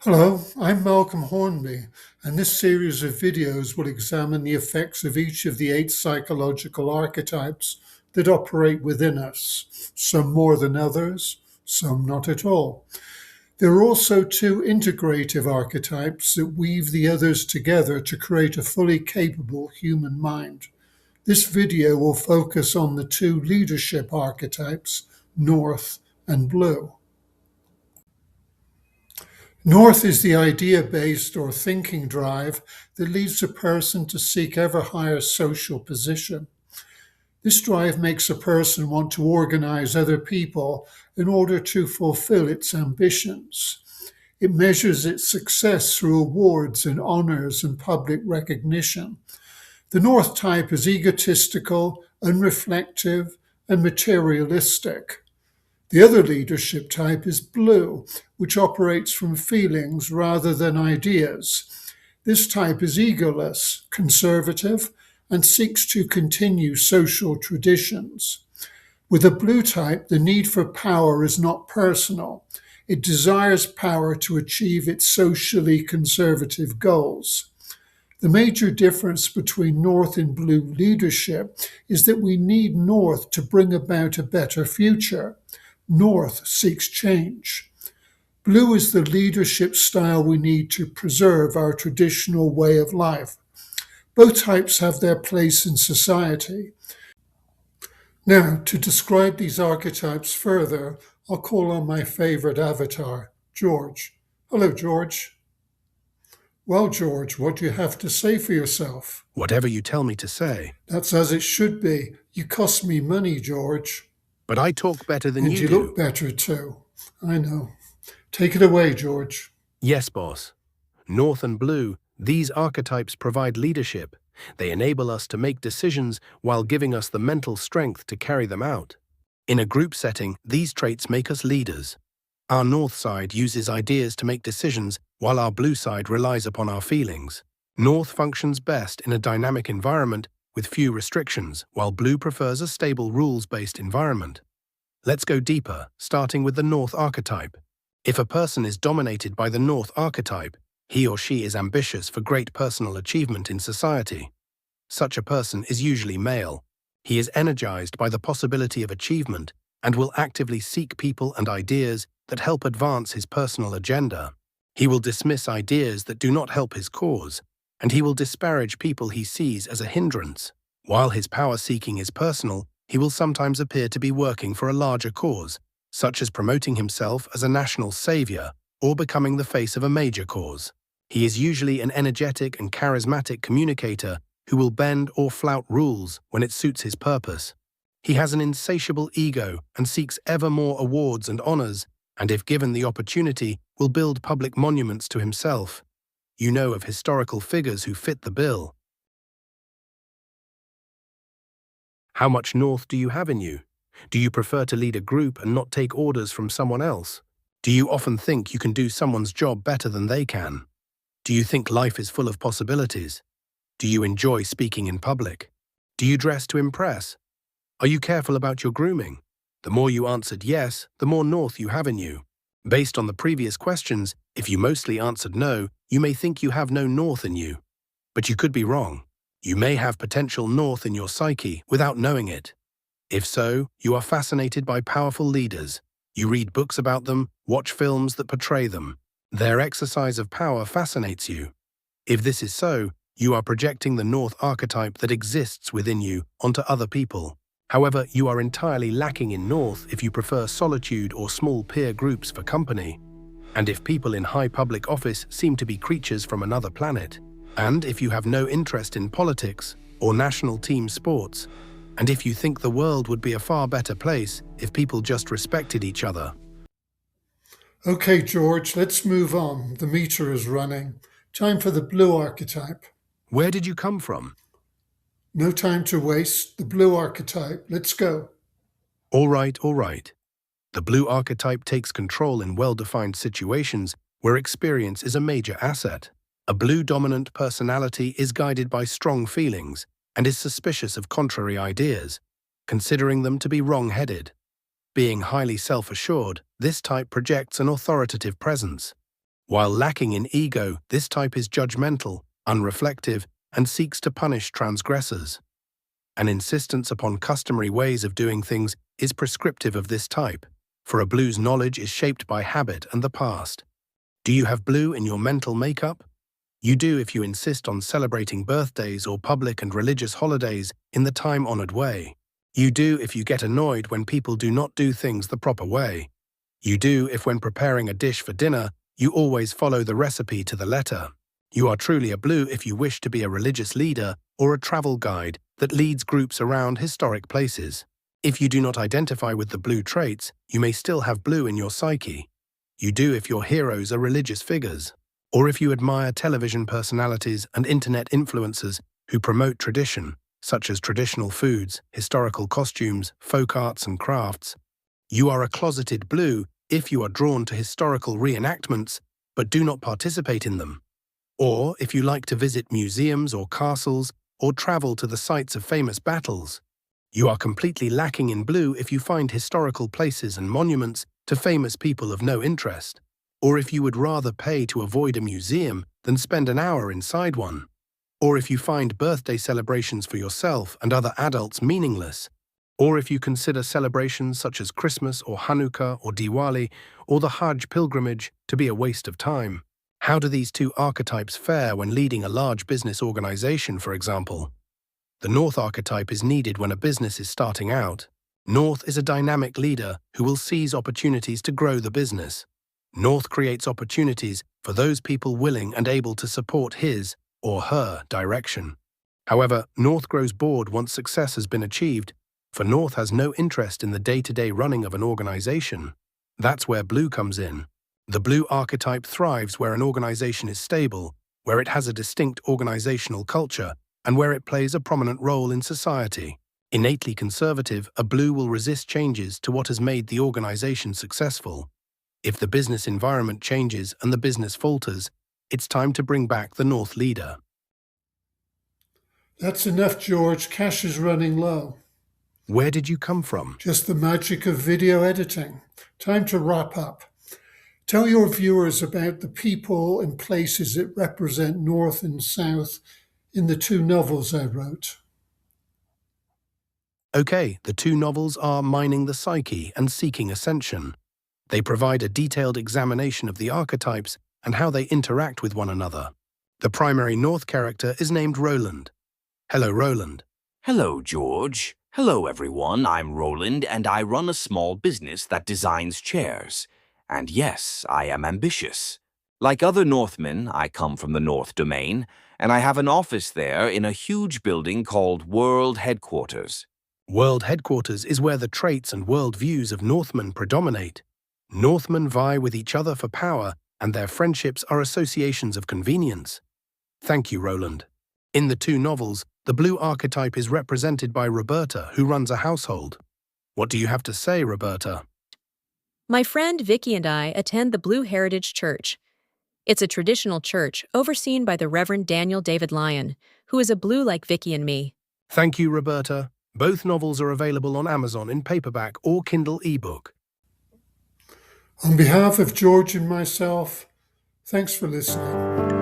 Hello, I'm Malcolm Hornby, and this series of videos will examine the effects of each of the eight psychological archetypes that operate within us, some more than others, some not at all. There are also two integrative archetypes that weave the others together to create a fully capable human mind. This video will focus on the two leadership archetypes, North and Blue. North is the idea based or thinking drive that leads a person to seek ever higher social position. This drive makes a person want to organize other people in order to fulfill its ambitions. It measures its success through awards and honors and public recognition. The North type is egotistical, unreflective, and materialistic. The other leadership type is Blue, which operates from feelings rather than ideas. This type is egoless, conservative, and seeks to continue social traditions. With a Blue type, the need for power is not personal. It desires power to achieve its socially conservative goals. The major difference between North and Blue leadership is that we need North to bring about a better future. North seeks change. Blue is the leadership style we need to preserve our traditional way of life. Both types have their place in society. Now, to describe these archetypes further, I'll call on my favorite avatar, George. Hello, George. Well, George, what do you have to say for yourself? Whatever you tell me to say. That's as it should be. You cost me money, George. But I talk better than And you you do. look better too. I know. Take it away, George. Yes, boss. North and Blue, these archetypes provide leadership. They enable us to make decisions while giving us the mental strength to carry them out. In a group setting, these traits make us leaders. Our North side uses ideas to make decisions, while our Blue side relies upon our feelings. North functions best in a dynamic environment with few restrictions, while Blue prefers a stable rules-based environment. Let's go deeper, starting with the North archetype. If a person is dominated by the North archetype, he or she is ambitious for great personal achievement in society. Such a person is usually male. He is energized by the possibility of achievement and will actively seek people and ideas that help advance his personal agenda. He will dismiss ideas that do not help his cause, and he will disparage people he sees as a hindrance. While his power-seeking is personal, he will sometimes appear to be working for a larger cause, such as promoting himself as a national savior or becoming the face of a major cause. He is usually an energetic and charismatic communicator who will bend or flout rules when it suits his purpose. He has an insatiable ego and seeks ever more awards and honors, and if given the opportunity, will build public monuments to himself. You know of historical figures who fit the bill. How much North do you have in you? Do you prefer to lead a group and not take orders from someone else? Do you often think you can do someone's job better than they can? Do you think life is full of possibilities? Do you enjoy speaking in public? Do you dress to impress? Are you careful about your grooming? The more you answered yes, the more North you have in you. Based on the previous questions, if you mostly answered no, you may think you have no North in you. But you could be wrong. You may have potential North in your psyche without knowing it. If so, you are fascinated by powerful leaders. You read books about them, watch films that portray them. Their exercise of power fascinates you. If this is so, you are projecting the North archetype that exists within you onto other people. However, you are entirely lacking in North if you prefer solitude or small peer groups for company. And if people in high public office seem to be creatures from another planet. And if you have no interest in politics or national team sports. And if you think the world would be a far better place if people just respected each other. Okay, George, let's move on. The meter is running. Time for the Blue archetype. Where did you come from? No time to waste. The Blue archetype. Let's go. All right. The Blue archetype takes control in well-defined situations where experience is a major asset. A Blue-dominant personality is guided by strong feelings and is suspicious of contrary ideas, considering them to be wrong-headed. Being highly self-assured, this type projects an authoritative presence. While lacking in ego, this type is judgmental, unreflective, and seeks to punish transgressors. An insistence upon customary ways of doing things is prescriptive of this type, for a blue's knowledge is shaped by habit and the past. Do you have blue in your mental makeup? You do if you insist on celebrating birthdays or public and religious holidays in the time-honored way. You do if you get annoyed when people do not do things the proper way. You do if when preparing a dish for dinner, you always follow the recipe to the letter. You are truly a blue if you wish to be a religious leader or a travel guide that leads groups around historic places. If you do not identify with the blue traits, you may still have blue in your psyche. You do if your heroes are religious figures, or if you admire television personalities and internet influencers who promote tradition, such as traditional foods, historical costumes, folk arts and crafts. You are a closeted blue if you are drawn to historical reenactments but do not participate in them, or if you like to visit museums or castles or travel to the sites of famous battles. You are completely lacking in blue if you find historical places and monuments to famous people of no interest, or if you would rather pay to avoid a museum than spend an hour inside one, or if you find birthday celebrations for yourself and other adults meaningless, or if you consider celebrations such as Christmas or Hanukkah or Diwali or the Hajj pilgrimage to be a waste of time. How do these two archetypes fare when leading a large business organization, for example? The North archetype is needed when a business is starting out. North is a dynamic leader who will seize opportunities to grow the business. North creates opportunities for those people willing and able to support his or her direction. However, North grows bored once success has been achieved, for North has no interest in the day-to-day running of an organization. That's where blue comes in. The blue archetype thrives where an organization is stable, where it has a distinct organizational culture, and where it plays a prominent role in society. Innately conservative, a blue will resist changes to what has made the organization successful. If the business environment changes and the business falters, it's time to bring back the North leader. That's enough, George. Cash is running low. Where did you come from? Just the magic of video editing. Time to wrap up. Tell your viewers about the people and places that represent North and South in the two novels I wrote. Okay, the two novels are Mining the Psyche and Seeking Ascension. They provide a detailed examination of the archetypes and how they interact with one another. The primary North character is named Roland. Hello, Roland. Hello, George. Hello, everyone. I'm Roland, and I run a small business that designs chairs. And yes, I am ambitious. Like other Northmen, I come from the North Domain, and I have an office there in a huge building called World Headquarters. World Headquarters is where the traits and worldviews of Northmen predominate. Northmen vie with each other for power, and their friendships are associations of convenience. Thank you, Roland. In the two novels, the blue archetype is represented by Roberta, who runs a household. What do you have to say, Roberta? My friend Vicky and I attend the Blue Heritage Church. It's a traditional church overseen by the Reverend Daniel David Lyon, who is a blue like Vicky and me. Thank you, Roberta. Both novels are available on Amazon in paperback or Kindle ebook. On behalf of George and myself, thanks for listening.